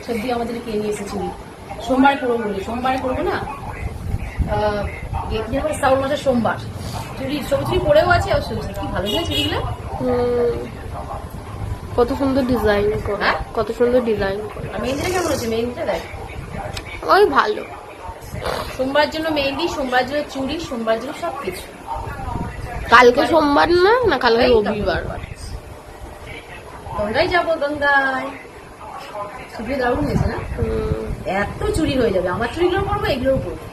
সবজি আমাদের কে নিয়ে এসেছি সোমবার করবো বলি, সোমবার করবো না শ্রাবণ মাসের সোমবার। চুড়ি সবুজ চুড়ি পরেও আছে, আর সবজি কি ভালো লাগে চুড়িগুলো। কত সুন্দর ডিজাইন, হ্যাঁ কত সুন্দর ডিজাইন। মেহেন্দিটা কেমন আছে? মেহেন্দিটা দেখ, ওই ভালো। সোমবার জন্য মেহেন্দি, সোমবার জন্য চুড়ি, সোমবার জন্য সবকিছু। কালকে সোমবার না? না কালকে রবিবার। গঙ্গায় যাবো, গঙ্গায়। চুড়ি দারুণ হয়েছে না? এত চুড়ি হয়ে যাবে, আমার চুড়িগুলো পরবো, এগুলোও পরবো।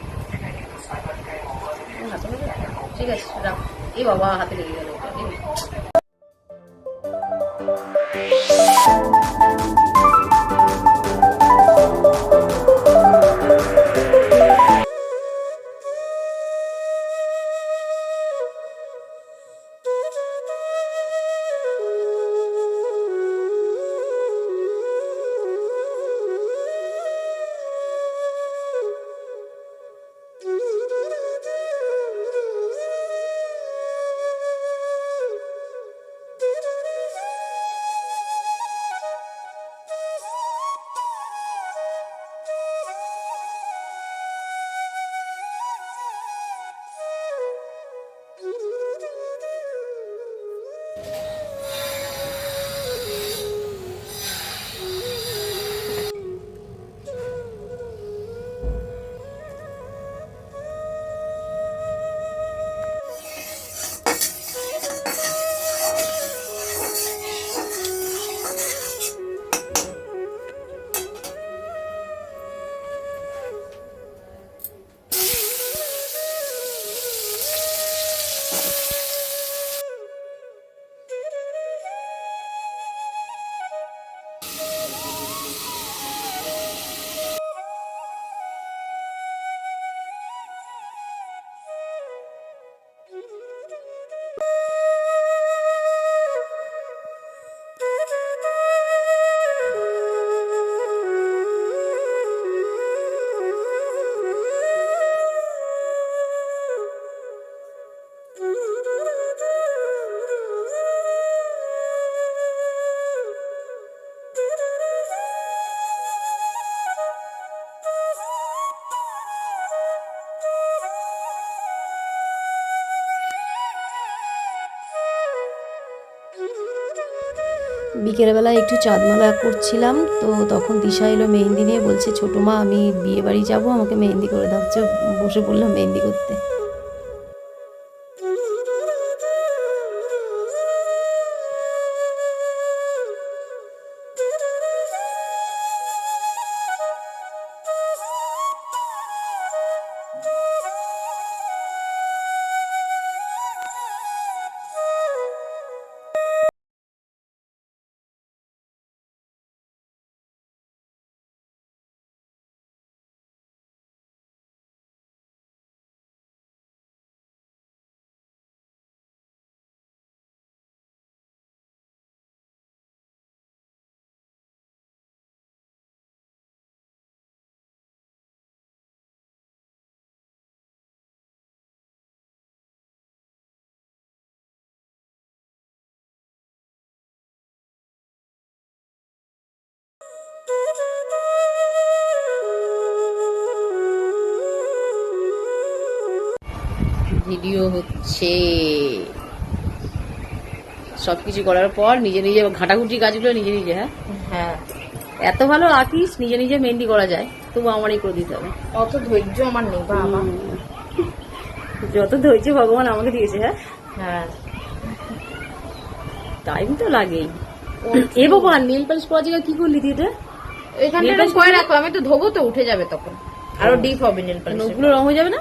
ঠিক আছে রাখ। এ বাবা হাতে লেগে গেল। বিকেলবেলা একটু চাঁদমালা করছিলাম, তো তখন দিশা এলো মেহেন্দি নিয়ে, বলছে ছোটো মা আমি বিয়ে বাড়ি যাবো, আমাকে মেহেন্দি করে দাও। বসে পড়লাম মেহেন্দি করতে। ভিডিও হচ্ছে, সবকিছু করার পর নিজে নিজে ঘাটাঘুটি কাজগুলো নিজে নিজে। হ্যাঁ হ্যাঁ, এত ভালো আঁকিস, নিজে নিজে মেহেন্দি করা যায়, তবু আমারই করে দিতে হবে। অত ধৈর্য আমার নেই বাবা। যত ধৈর্য ভগবান আমাকে দিয়েছে। হ্যাঁ হ্যাঁ, টাইম তো লাগেই। এ বাবা নেল পালিশ করার জায়গায় কি করলি তুই? এটা এখানটা করে রাখো, আমি তো ধোবো, তো উঠে যাবে তখন, আরো ডিপ হবে নেল পালিশ, নখগুলো রং হয়ে যাবে না?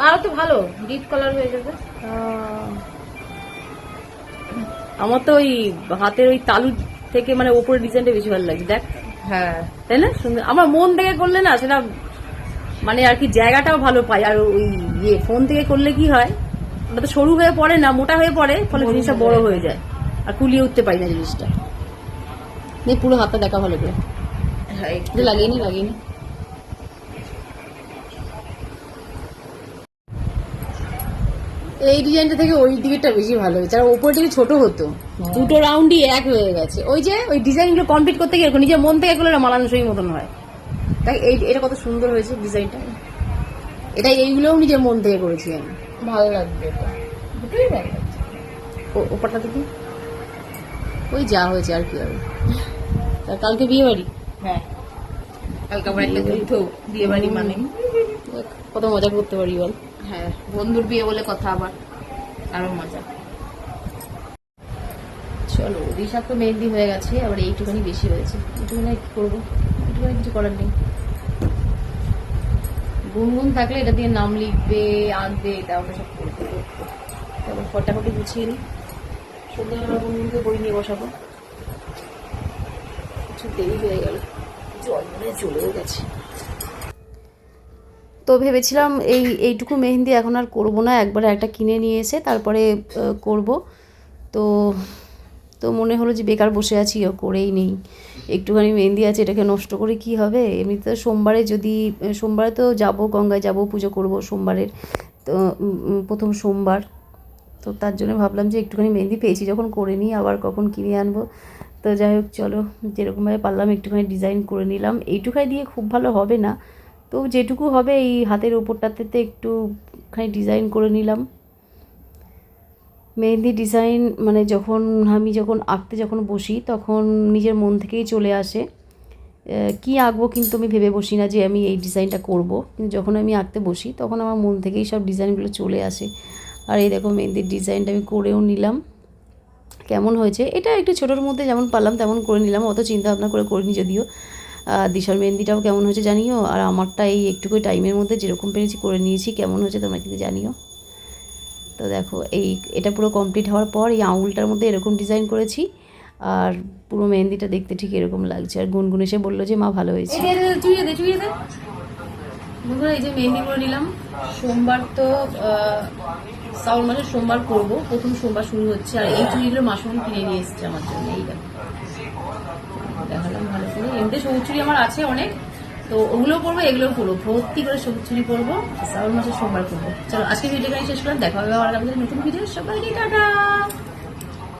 আরো তো ভালো ডিপ কালার হয়ে যাবে। আমার তো ওই হাতের ওই তালু থেকে মানে ওপরের ডিজাইনটা বেশি ভালো লাগে। দেখ, হ্যাঁ তাই না? সুন্দর। আমার মন থেকে করলে না সেটা মানে আর কি জায়গাটাও ভালো পাই। আর ওই ফোন থেকে করলে কি হয়, ওটা তো সরু হয়ে পড়ে না, মোটা হয়ে পড়ে, ফলে জিনিসটা বড় হয়ে যায়, আর কুলিয়ে উঠতে পারি না জিনিসটা। পুরো হাতটা দেখা ভালো করে। লাগিয়ে নি এই ডিজাইনটা থেকে ওই দিকেরটা বেশি ভালো হয়েছে, আর ওপরের দিকে ছোট হতো, দুটো রাউন্ডই এক হয়ে গেছে। ওই যে ওই ডিজাইনগুলো কমপ্লিট করতে গিয়ে নিজের মন থেকে করলে না মানানসই মতন হয়। তাই এটা কত সুন্দর হয়েছে ডিজাইনটা, এটা এইগুলোও নিজের মন থেকে করেছি আমি। ভালো লাগবে এটা, দুটোই ভালো লাগছে। ওপরটা দেখি, ওই যা হয়েছে আর কি হবে। তা কালকে বিয়ে বাড়ি, হ্যাঁ কালকে আবার একটা যৌথ বিয়ে বাড়ি, মানে কত মজা করতে পারি বল। হ্যাঁ বন্ধুর বিয়ে বলে কথা, আবার আরো মজা। চলো দিশার তো মেহেন্দি হয়ে গেছে, আবার এইটুখানি বেশি হয়েছে, এইটুখানি কি করবো, এইটুখানি কিছু করার নেই। গুনগুন থাকলে এটা দিয়ে নাম লিখবে, আঁকবে, এটা আমরা সব করতে করবো। তারপর ফটাফটি গুছিয়ে নিই, সন্ধ্যাবেলা গুনগুনকে বই নিয়ে বসাবো। কিছু দেরি হয়ে গেল, জল মনে হয় চলেও গেছে। তো ভেবেছিলাম এইটুকু মেহেন্দি এখন আর করব না, একবারে একটা কিনে নিয়ে এসে তারপরে করব। তো তো মনে হলো যে বেকার বসে আছি, করেই নেই। একটুখানি মেহেন্দি আছে, এটাকে নষ্ট করে কি হবে। এমনিতে তো সোমবারে তো যাব, গঙ্গায় যাব, পুজো করব সোমবারের, তো প্রথম সোমবার। তো তার জন্য ভাবলাম যে একটুখানি মেহেন্দি পেয়েছি যখন করে নিই, আবার কখন কিনে আনবো। তো যাই হোক চলো, যেরকমভাবে পারলাম একটুখানি ডিজাইন করে নিলাম। এইটুখানি দিয়ে খুব ভালো হবে না, তো যেটুকু হবে এই হাতের ওপরটাতে একটুখানি ডিজাইন করে নিলাম। মেহেন্দি ডিজাইন মানে আমি যখন আঁকতে বসি তখন নিজের মন থেকেই চলে আসে কি আঁকবো, কিন্তু আমি ভেবে বসি না যে আমি এই ডিজাইনটা করব। কিন্তু যখন আমি আঁকতে বসি তখন আমার মন থেকেই সব ডিজাইনগুলো চলে আসে। আর এই দেখো মেহেন্দির ডিজাইনটা আমি করেও নিলাম। কেমন হয়েছে, এটা একটু ছোটোর মধ্যে যেমন পারলাম তেমন করে নিলাম, অত চিন্তা ভাবনা করে করিনি যদিও। দিশার মেহেন্দিটাও কেমন হয়েছে জানিও, আর আমারটা এই একটুকু টাইমের মধ্যে যেরকম পেরেছি করে নিয়েছি। কেমন হয়েছে তোমরা কিন্তু জানিও। তো দেখো এটা পুরো কমপ্লিট হওয়ার পর এই আঙুলটার মধ্যে এরকম ডিজাইন করেছি, আর পুরো মেহেন্দিটা দেখতে ঠিক এরকম লাগছে। আর গুনগুন এসে বললো যে মা ভালো হয়েছে। চুইয়ে দে বন্ধুরা, এই যে মেহেন্দি করে নিলাম। সোমবার তো শ্রাবণ মাসের সোমবার করবো, প্রথম সোমবার শুরু হচ্ছে। আর এই চুড়িগুলো মাসুরি কিনে নিয়ে এসছে আমার জন্য, এই দেখালাম ভালো করে। এমনি সবুজ চুড়ি আমার আছে অনেক, তো ওগুলো করবো, এগুলোও করবো, ভর্তি করে সবুজ চুড়ি করবো, শ্রাবণ মাসের সোমবার করবো। চলো আজকে ভিডিওটা শেষ করলাম, দেখা হবে আবার আমাদের নতুন ভিডিও। সবাইকে টাটা।